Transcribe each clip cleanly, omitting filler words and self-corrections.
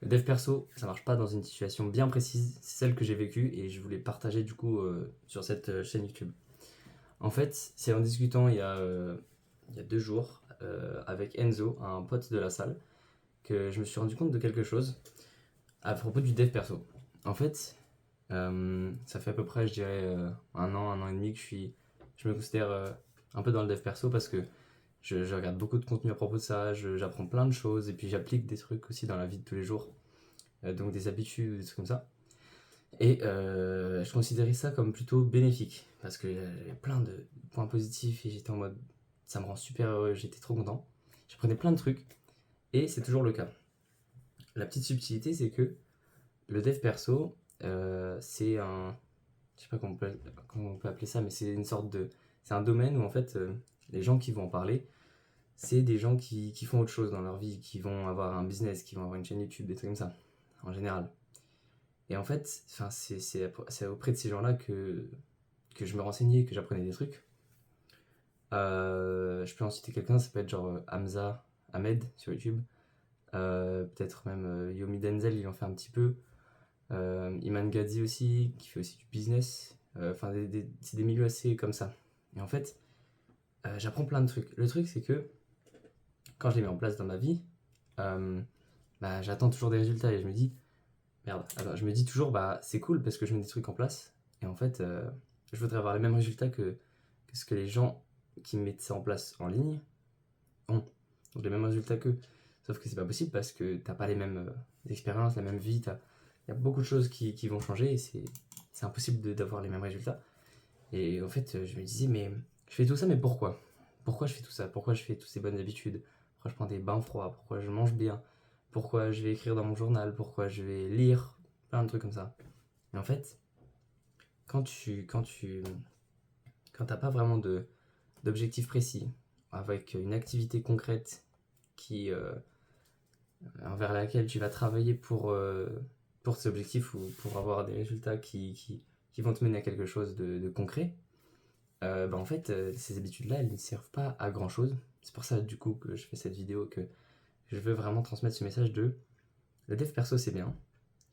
Le dev perso, ça marche pas dans une situation bien précise, c'est celle que j'ai vécue et je voulais partager du coup sur cette chaîne YouTube. En fait, c'est en discutant il y a 2 jours avec Enzo, un pote de la salle, que je me suis rendu compte de quelque chose à propos du dev perso. En fait, ça fait à peu près, je dirais, 1 an et demi que je me considère un peu dans le dev perso parce que je regarde beaucoup de contenu à propos de ça, j'apprends plein de choses et puis j'applique des trucs aussi dans la vie de tous les jours, donc des habitudes, des trucs comme ça. Et je considérais ça comme plutôt bénéfique parce que j'avais plein de points positifs et j'étais en mode ça me rend super heureux, j'étais trop content. J'apprenais plein de trucs et c'est toujours le cas. La petite subtilité, c'est que le dev perso, c'est un. Je sais pas comment on peut appeler ça, mais c'est une sorte de. C'est un domaine où en fait, les gens qui vont en parler, c'est des gens qui font autre chose dans leur vie, qui vont avoir un business, qui vont avoir une chaîne YouTube, des trucs comme ça, en général. Et en fait, c'est auprès de ces gens-là que je me renseignais, que j'apprenais des trucs. Je peux en citer quelqu'un, ça peut être genre Hamza Ahmed sur YouTube. Peut-être même Yomi Denzel, il en fait un petit peu. Iman Gadzhi aussi, qui fait aussi du business. Enfin, c'est des milieux assez comme ça. Et en fait, j'apprends plein de trucs. Le truc, c'est que quand je les mets en place dans ma vie, euh, bah, j'attends toujours des résultats et je me dis, merde, alors, je me dis toujours, bah, c'est cool parce que je mets des trucs en place. Et en fait, je voudrais avoir les mêmes résultats que ce que les gens qui mettent ça en place en ligne ont. Donc les mêmes résultats qu'eux. Sauf que c'est pas possible parce que t'as pas les mêmes expériences, la même vie. Il y a beaucoup de choses qui vont changer et c'est impossible d'avoir les mêmes résultats. Et en fait, je me disais, mais je fais tout ça, mais pourquoi? Pourquoi je fais tout ça? Pourquoi je fais toutes ces bonnes habitudes? Pourquoi je prends des bains froids? Pourquoi je mange bien? Pourquoi je vais écrire dans mon journal? Pourquoi je vais lire? Plein de trucs comme ça. Et en fait, quand t'as pas vraiment d'objectif précis, avec une activité concrète qui, envers laquelle tu vas travailler pour ces objectifs ou pour avoir des résultats qui vont te mener à quelque chose de concret, bah en fait, ces habitudes-là, elles ne servent pas à grand-chose. C'est pour ça, du coup, que je fais cette vidéo, que je veux vraiment transmettre ce message de le dev perso, c'est bien,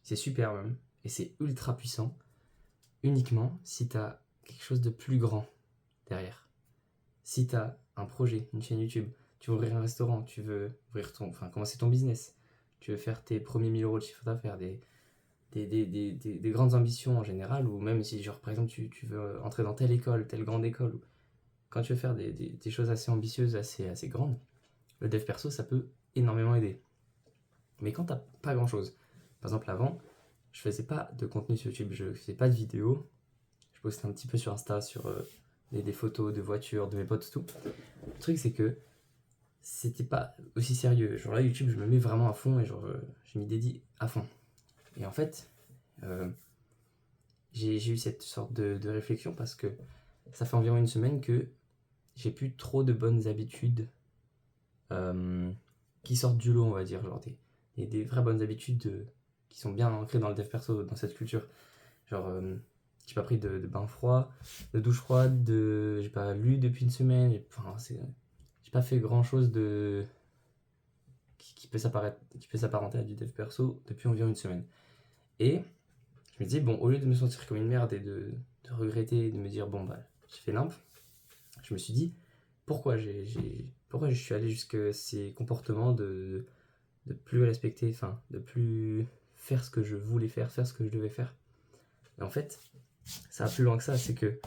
c'est super même, et c'est ultra puissant, uniquement si tu as quelque chose de plus grand derrière. Si tu as un projet, une chaîne YouTube, tu veux ouvrir un restaurant, tu veux commencer ton business, tu veux faire tes premiers 1000 euros de chiffre d'affaires, des grandes ambitions en général, ou même si, genre, par exemple, tu veux entrer dans telle école, telle grande école, ou quand tu veux faire des choses assez ambitieuses, assez grandes, le dev perso, ça peut énormément aider. Mais quand t'as pas grand chose, par exemple, avant, je faisais pas de contenu sur YouTube, je faisais pas de vidéos, je postais un petit peu sur Insta, sur des photos de voitures, de mes potes, tout. Le truc, c'est que c'était pas aussi sérieux. Genre là, YouTube, je me mets vraiment à fond et genre, je m'y dédie à fond. Et en fait, euh, j'ai eu cette sorte de réflexion parce que ça fait environ une semaine que j'ai plus trop de bonnes habitudes euh, qui sortent du lot, on va dire. Genre des vraies bonnes habitudes qui sont bien ancrées dans le dev perso, dans cette culture. Genre, j'ai pas pris de bain froid, de douche froide, j'ai pas lu depuis une semaine. Enfin, j'ai pas fait grand chose qui peut s'apparenter à du dev perso depuis environ une semaine. Et je me dis, bon, au lieu de me sentir comme une merde et de regretter et de me dire, bon, bah, j'ai fait nimp, je me suis dit, pourquoi je suis allé jusqu'à ces comportements de plus respecter, enfin, de plus faire ce que je voulais faire ce que je devais faire. Et en fait, ça va plus loin que ça, c'est que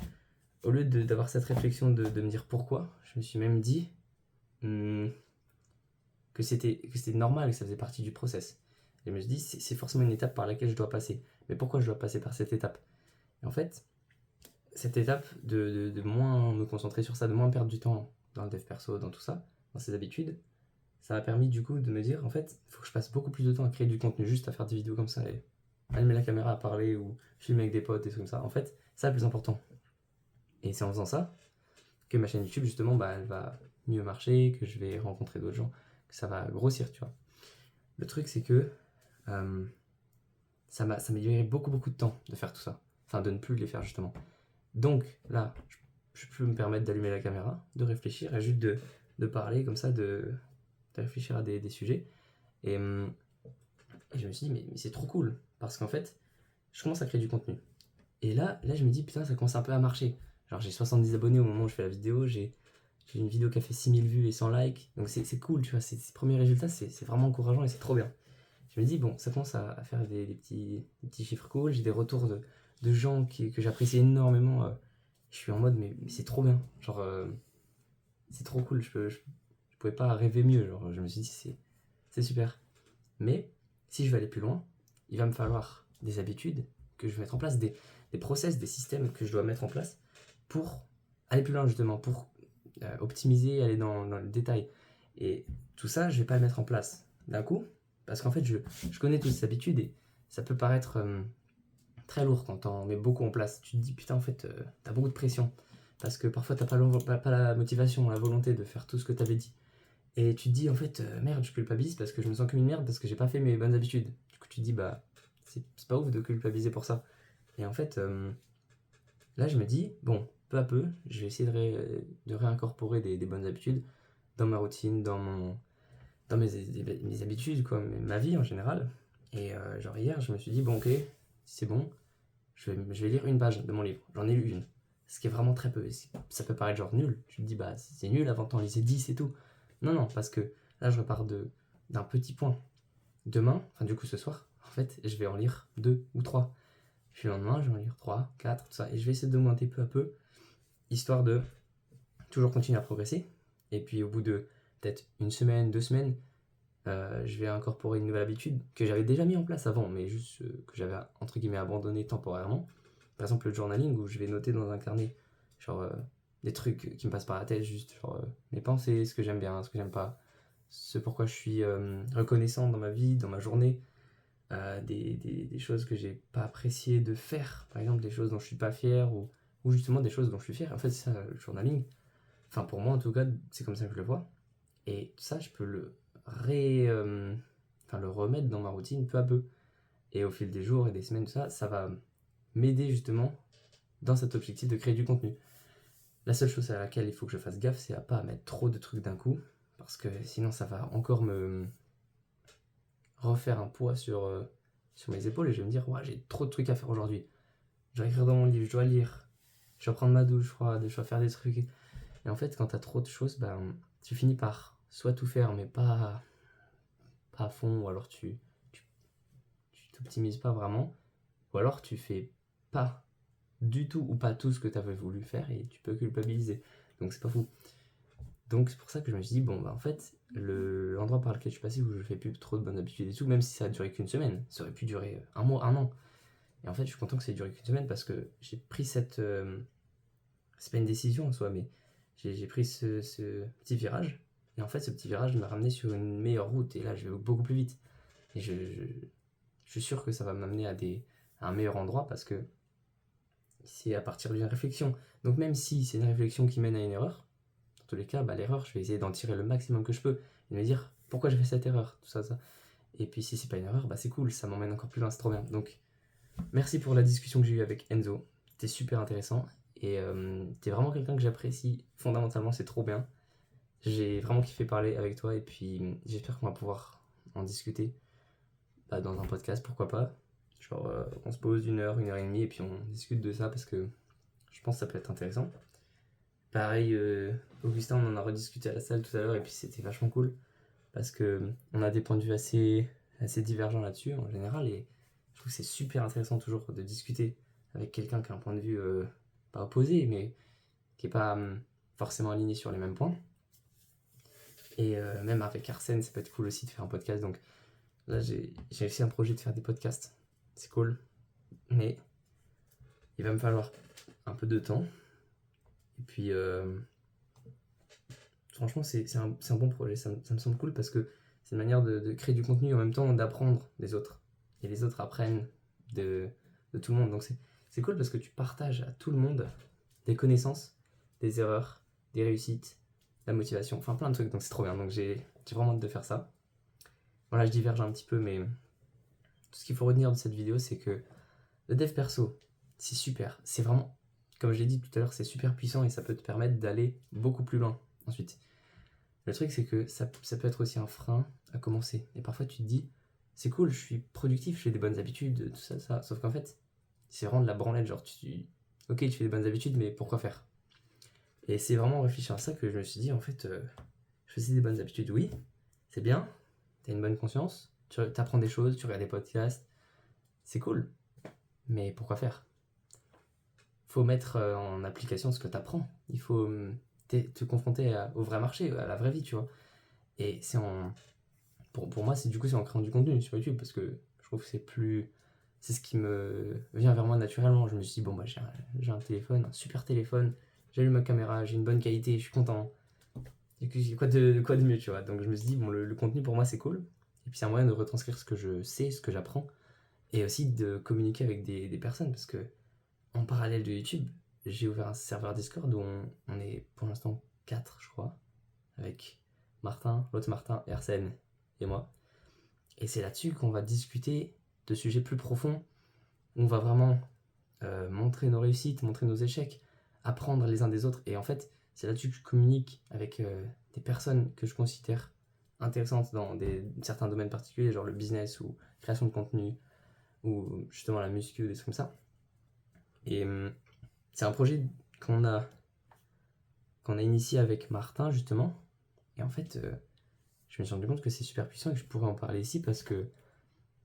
au lieu d'avoir cette réflexion de me dire pourquoi, je me suis même dit hmm, que c'était normal, que ça faisait partie du process. Et je me suis dit, c'est forcément une étape par laquelle je dois passer. Mais pourquoi je dois passer par cette étape? Et en fait, cette étape de moins me concentrer sur ça, de moins perdre du temps dans le dev perso, dans tout ça, dans ces habitudes, ça m'a permis du coup de me dire, en fait, il faut que je passe beaucoup plus de temps à créer du contenu, juste à faire des vidéos comme ça et allumer la caméra à parler ou filmer avec des potes et tout comme ça. En fait, c'est le plus important. Et c'est en faisant ça que ma chaîne YouTube, justement, bah, elle va mieux marcher, que je vais rencontrer d'autres gens, que ça va grossir, tu vois. Le truc, c'est que euh, ça m'a libéré beaucoup de temps de faire tout ça. Enfin, de ne plus les faire, justement. Donc, là, je peux me permettre d'allumer la caméra, de réfléchir et juste de parler comme ça, de réfléchir à des sujets. Et Et je me suis dit, mais c'est trop cool. Parce qu'en fait, je commence à créer du contenu. Et là, je me dis, putain, ça commence un peu à marcher. Genre, j'ai 70 abonnés au moment où je fais la vidéo. J'ai une vidéo qui a fait 6000 vues et 100 likes. Donc, c'est cool, tu vois. Ces premiers résultats, c'est vraiment encourageant et c'est trop bien. Je me dis, bon, ça commence à faire des petits chiffres cool. J'ai des retours de gens que j'apprécie énormément. Je suis en mode, mais c'est trop bien. Genre, c'est trop cool. Je pouvais pas rêver mieux. Genre, je me suis dit, c'est super. Mais si je veux aller plus loin, il va me falloir des habitudes que je vais mettre en place, des process, des systèmes que je dois mettre en place pour aller plus loin, justement, pour optimiser, aller dans le détail. Et tout ça, je vais pas le mettre en place d'un coup, parce qu'en fait, je connais toutes ces habitudes et ça peut paraître très lourd quand on met beaucoup en place. Tu te dis, putain, en fait, t'as beaucoup de pression, parce que parfois, t'as pas la motivation, la volonté de faire tout ce que t'avais dit. Et tu te dis, en fait, merde, je culpabilise parce que je me sens comme une merde parce que j'ai pas fait mes bonnes habitudes. Du coup, tu te dis, bah, c'est pas ouf de culpabiliser pour ça. Et en fait, là, je me dis, bon, peu à peu, je vais essayer de réincorporer des bonnes habitudes dans ma routine, dans mes habitudes, quoi, ma vie en général. Et genre, hier, je me suis dit, bon, ok, c'est bon, je vais lire une page de mon livre. J'en ai lu une. Ce qui est vraiment très peu. Ça peut paraître genre nul. Tu te dis, bah, c'est nul, avant t'en lisais 10 et tout. Non, non, parce que là, je repars d'un petit point. Demain, enfin, du coup, ce soir, en fait, je vais en lire 2 ou 3. Puis le lendemain, je vais en lire 3, 4, tout ça. Et je vais essayer d'augmenter peu à peu, histoire de toujours continuer à progresser. Et puis, au bout de peut-être une semaine, 2 semaines, je vais incorporer une nouvelle habitude que j'avais déjà mis en place avant, mais juste que j'avais entre guillemets abandonné temporairement. Par exemple, le journaling où je vais noter dans un carnet, genre des trucs qui me passent par la tête, juste genre mes pensées, ce que j'aime bien, ce que j'aime pas, ce pourquoi je suis reconnaissant dans ma vie, dans ma journée, des choses que j'ai pas apprécié de faire, par exemple des choses dont je suis pas fier ou justement des choses dont je suis fier. En fait, c'est ça le journaling. Enfin, pour moi en tout cas, c'est comme ça que je le vois. Et ça, je peux le remettre dans ma routine peu à peu. Et au fil des jours et des semaines, tout ça, ça va m'aider justement dans cet objectif de créer du contenu. La seule chose à laquelle il faut que je fasse gaffe, c'est à pas mettre trop de trucs d'un coup, parce que sinon ça va encore me refaire un poids sur mes épaules et je vais me dire, ouais, j'ai trop de trucs à faire aujourd'hui. Je dois écrire dans mon livre, je dois lire, je dois prendre ma douche froide, je dois faire des trucs. Et en fait, quand t'as trop de choses, ben, tu finis par soit tout faire, mais pas à fond, ou alors tu t'optimises pas vraiment, ou alors tu fais pas du tout ou pas tout ce que tu avais voulu faire et tu peux culpabiliser. Donc c'est pas fou. Donc c'est pour ça que je me suis dit, bon, bah en fait, l'endroit par lequel je suis passé où je fais plus trop de bonnes habitudes et tout, même si ça a duré qu'une semaine, ça aurait pu durer un mois, un an. Et en fait, je suis content que ça ait duré qu'une semaine parce que j'ai pris c'est pas une décision en soi, mais j'ai pris ce petit virage. Et en fait, ce petit virage m'a ramené sur une meilleure route et là, je vais beaucoup plus vite. Et je suis sûr que ça va m'amener à un meilleur endroit parce que c'est à partir d'une réflexion. Donc même si c'est une réflexion qui mène à une erreur, dans tous les cas, bah, l'erreur, je vais essayer d'en tirer le maximum que je peux et de me dire pourquoi j'ai fait cette erreur, tout ça, ça. Et puis si c'est pas une erreur, bah c'est cool, ça m'emmène encore plus loin, c'est trop bien. Donc merci pour la discussion que j'ai eue avec Enzo, c'était super intéressant et t'es vraiment quelqu'un que j'apprécie fondamentalement, c'est trop bien. J'ai vraiment kiffé parler avec toi et puis j'espère qu'on va pouvoir en discuter bah, dans un podcast, pourquoi pas. Genre, on se pose une heure et demie, et puis on discute de ça parce que je pense que ça peut être intéressant. Pareil, Augustin, on en a rediscuté à la salle tout à l'heure, et puis c'était vachement cool parce que on a des points de vue assez divergents là-dessus en général, et je trouve que c'est super intéressant toujours de discuter avec quelqu'un qui a un point de vue pas opposé, mais qui est pas forcément aligné sur les mêmes points. Et même avec Arsène, ça peut être cool aussi de faire un podcast. Donc là, j'ai aussi un projet de faire des podcasts. C'est cool. Mais il va me falloir un peu de temps. Et puis, franchement, c'est un bon projet. Ça me semble cool parce que c'est une manière de créer du contenu en même temps d'apprendre des autres. Et les autres apprennent de tout le monde. Donc c'est cool parce que tu partages à tout le monde des connaissances, des erreurs, des réussites, la motivation, enfin plein de trucs. Donc c'est trop bien. Donc j'ai vraiment hâte de faire ça. Voilà, je diverge un petit peu, mais tout ce qu'il faut retenir de cette vidéo, c'est que le dev perso, c'est super. C'est vraiment, comme je l'ai dit tout à l'heure, c'est super puissant et ça peut te permettre d'aller beaucoup plus loin ensuite. Le truc, c'est que ça peut être aussi un frein à commencer. Et parfois, tu te dis, c'est cool, je suis productif, je fais des bonnes habitudes, tout ça, ça. Sauf qu'en fait, c'est vraiment de la branlette, genre, ok, tu fais des bonnes habitudes, mais pourquoi faire? Et c'est vraiment en réfléchissant à ça que je me suis dit, en fait, je faisais des bonnes habitudes, oui, c'est bien, t'as une bonne conscience, tu apprends des choses, tu regardes des podcasts, c'est cool, mais pourquoi faire? Faut mettre en application ce que t'apprends, il faut te confronter au vrai marché, à la vraie vie, tu vois. Et c'est en... Pour moi, c'est en créant du contenu sur YouTube, parce que je trouve que c'est plus... C'est ce qui me vient vers moi naturellement. Je me suis dit, bon, bah, j'ai un téléphone, un super téléphone, j'allume ma caméra, j'ai une bonne qualité, je suis content. Et puis, quoi de mieux, tu vois. Donc je me suis dit, bon, le contenu pour moi, c'est cool. Et puis c'est un moyen de retranscrire ce que je sais, ce que j'apprends, et aussi de communiquer avec des personnes, parce que en parallèle de YouTube, j'ai ouvert un serveur Discord où on est pour l'instant 4, je crois, avec Martin, l'autre Martin, Arsène et moi. Et c'est là-dessus qu'on va discuter de sujets plus profonds, où on va vraiment montrer nos réussites, montrer nos échecs, apprendre les uns des autres. Et en fait, c'est là-dessus que je communique avec des personnes que je considère intéressantes dans certains domaines particuliers, genre le business ou création de contenu, ou justement la muscu, des trucs comme ça. Et c'est un projet qu'on a, qu'on a initié avec Martin, justement. Et en fait, je me suis rendu compte que c'est super puissant et que je pourrais en parler ici parce que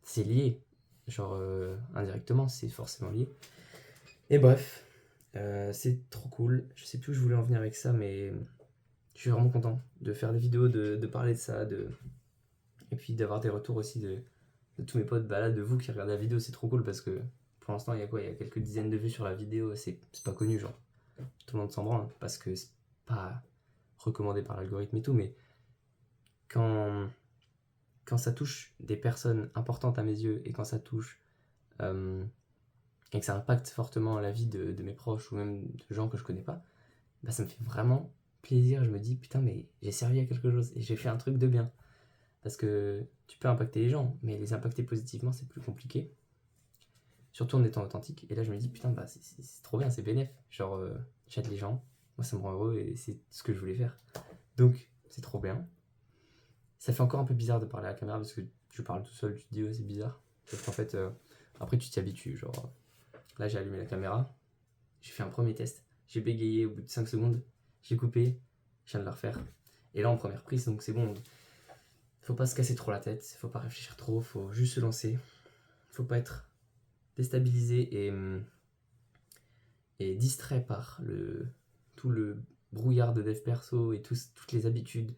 c'est lié. Genre, indirectement, c'est forcément lié. Et bref, c'est trop cool. Je sais plus où je voulais en venir avec ça, mais je suis vraiment content de faire des vidéos, de parler de ça, et puis d'avoir des retours aussi de tous mes potes. Bah là, de vous qui regardez la vidéo, c'est trop cool parce que pour l'instant, il y a quoi? Il y a quelques dizaines de vues sur la vidéo, c'est pas connu, genre. Tout le monde s'en branle parce que c'est pas recommandé par l'algorithme et tout, mais quand, quand ça touche des personnes importantes à mes yeux et quand ça touche et que ça impacte fortement la vie de mes proches ou même de gens que je connais pas, bah ça me fait vraiment plaisir. Je me dis putain, mais j'ai servi à quelque chose et j'ai fait un truc de bien. Parce que tu peux impacter les gens, mais les impacter positivement, c'est plus compliqué. Surtout en étant authentique. Et là, je me dis putain, bah c'est trop bien, c'est bénéf. Genre, j'aide les gens, moi ça me rend heureux et c'est ce que je voulais faire. Donc, c'est trop bien. Ça fait encore un peu bizarre de parler à la caméra parce que je parle tout seul, tu te dis ouais, c'est bizarre. Sauf qu'en fait, après tu t'y habitues. Genre, là j'ai allumé la caméra, j'ai fait un premier test, j'ai bégayé au bout de 5 secondes, j'ai coupé, je viens de la refaire. Et là en première prise, donc c'est bon. Faut pas se casser trop la tête, faut pas réfléchir trop, faut juste se lancer. Faut pas être déstabilisé et distrait par tout le brouillard de dev perso et toutes les habitudes.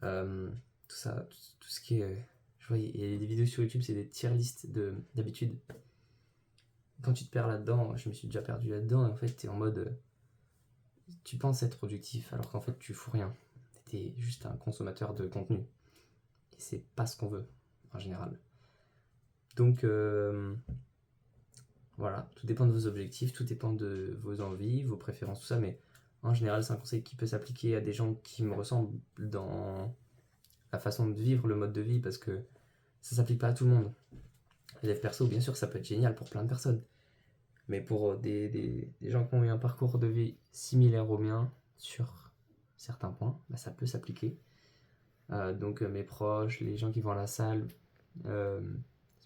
Tout ça, tout ce qui est. Je vois, il y a des vidéos sur YouTube, c'est des tier lists d'habitudes. Quand tu te perds là-dedans, je me suis déjà perdu là-dedans, et en fait, t'es en mode. Tu penses être productif, alors qu'en fait, tu fous rien. T'es juste un consommateur de contenu. Et c'est pas ce qu'on veut, en général. Donc, voilà, tout dépend de vos objectifs, tout dépend de vos envies, vos préférences, tout ça, mais en général, c'est un conseil qui peut s'appliquer à des gens qui me ressemblent dans la façon de vivre le mode de vie, parce que ça s'applique pas à tout le monde. Les devs perso, bien sûr, ça peut être génial pour plein de personnes. Mais pour des gens qui ont eu un parcours de vie similaire au mien, sur certains points, bah, ça peut s'appliquer. Donc mes proches, les gens qui vont à la salle, ça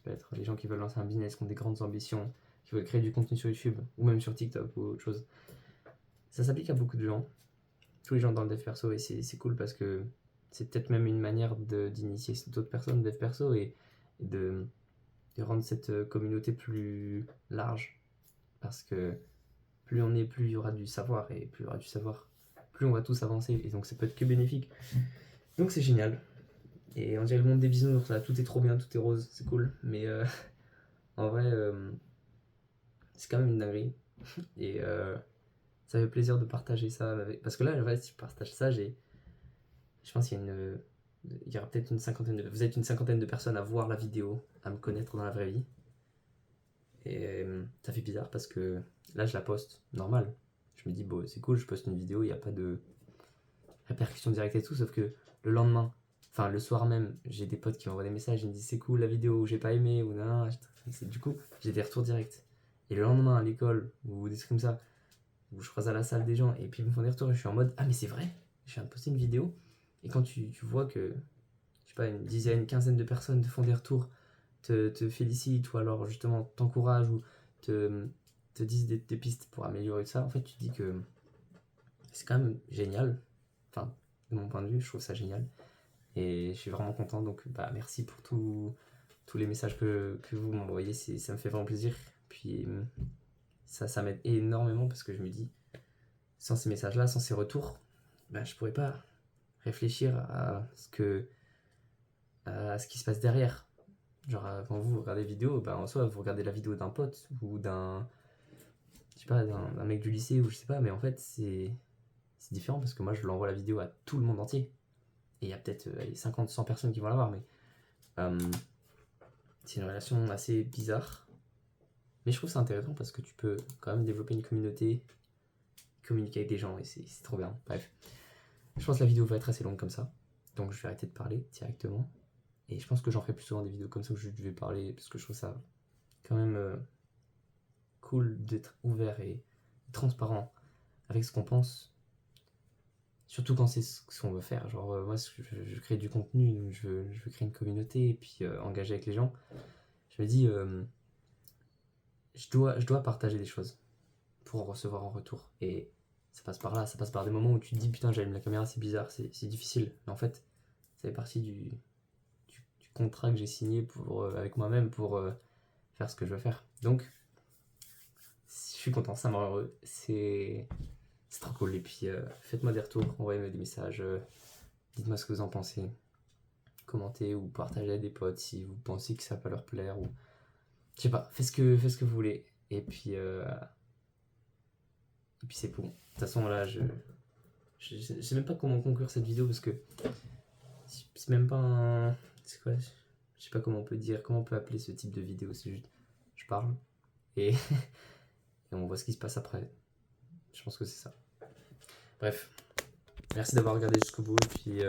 peut être les gens qui veulent lancer un business, qui ont des grandes ambitions, qui veulent créer du contenu sur YouTube, ou même sur TikTok ou autre chose. Ça s'applique à beaucoup de gens, tous les gens dans le dev perso, et c'est cool parce que c'est peut-être même une manière d'initier d'autres personnes dev perso et de rendre cette communauté plus large. Parce que plus on est, plus il y aura du savoir, et plus il y aura du savoir, plus on va tous avancer, et donc ça peut être que bénéfique. Donc c'est génial. Et on dirait le monde des bisounours, là, tout est trop bien, tout est rose, c'est cool. Mais en vrai, c'est quand même une dinguerie. Et ça fait plaisir de partager ça avec... Parce que là, en vrai, si je partage ça, je pense qu'il y a il y aura peut-être vous êtes une cinquantaine de personnes à voir la vidéo, à me connaître dans la vraie vie. Et ça fait bizarre parce que là, je la poste normal. Je me dis, bon, c'est cool, je poste une vidéo, il n'y a pas de répercussion directe et tout, sauf que le lendemain, enfin le soir même, j'ai des potes qui m'envoient des messages, ils me disent c'est cool la vidéo, ou j'ai pas aimé, ou non, du coup, j'ai des retours directs. Et le lendemain à l'école, ou des trucs comme ça, où je croise à la salle des gens, et puis ils me font des retours, et je suis en mode, ah mais c'est vrai, je viens de poster une vidéo, et quand tu vois que, je sais pas, une dizaine, une quinzaine de personnes te font des retours te félicitent ou alors justement t'encouragent ou te disent des pistes pour améliorer ça, en fait tu te dis que c'est quand même génial. Enfin, de mon point de vue, je trouve ça génial. Et je suis vraiment content, donc bah, merci pour tous les messages que vous m'envoyez, ça me fait vraiment plaisir. Puis ça m'aide énormément parce que je me dis, sans ces messages-là, sans ces retours, bah, je pourrais pas réfléchir à ce qui se passe derrière. Genre, quand vous regardez la vidéo, bah, en soi, vous regardez la vidéo d'un pote ou je sais pas, d'un mec du lycée ou je sais pas, mais en fait, c'est différent parce que moi, je l'envoie la vidéo à tout le monde entier. Et il y a peut-être 50, 100 personnes qui vont la voir, mais c'est une relation assez bizarre. Mais je trouve ça intéressant parce que tu peux quand même développer une communauté, communiquer avec des gens et c'est trop bien. Bref, je pense que la vidéo va être assez longue comme ça. Donc je vais arrêter de parler directement. Et je pense que j'en ferai plus souvent des vidéos comme ça où je vais parler parce que je trouve ça quand même cool d'être ouvert et transparent avec ce qu'on pense. Surtout quand c'est ce qu'on veut faire. Genre, moi, je crée du contenu, donc je veux créer une communauté et puis engager avec les gens. Je me dis, je dois partager des choses pour en recevoir en retour. Et ça passe par là, ça passe par des moments où tu te dis, putain, j'allume la caméra, c'est bizarre, c'est difficile. Mais en fait, ça fait partie du contrat que j'ai signé avec moi-même pour faire ce que je veux faire. Donc, je suis content, ça me rend heureux. C'est trop cool. Et puis, faites-moi des retours, envoyez-moi des messages. Dites-moi ce que vous en pensez. Commentez ou partagez à des potes si vous pensez que ça va pas leur plaire. Ou je sais pas, faites ce que vous voulez. Et puis c'est bon. De toute façon, là, je sais même pas comment conclure cette vidéo parce que c'est même pas un. C'est quoi? Je sais pas comment on peut dire, comment on peut appeler ce type de vidéo. C'est juste, je parle et, et on voit ce qui se passe après. Je pense que c'est ça. Bref, merci d'avoir regardé jusqu'au bout et puis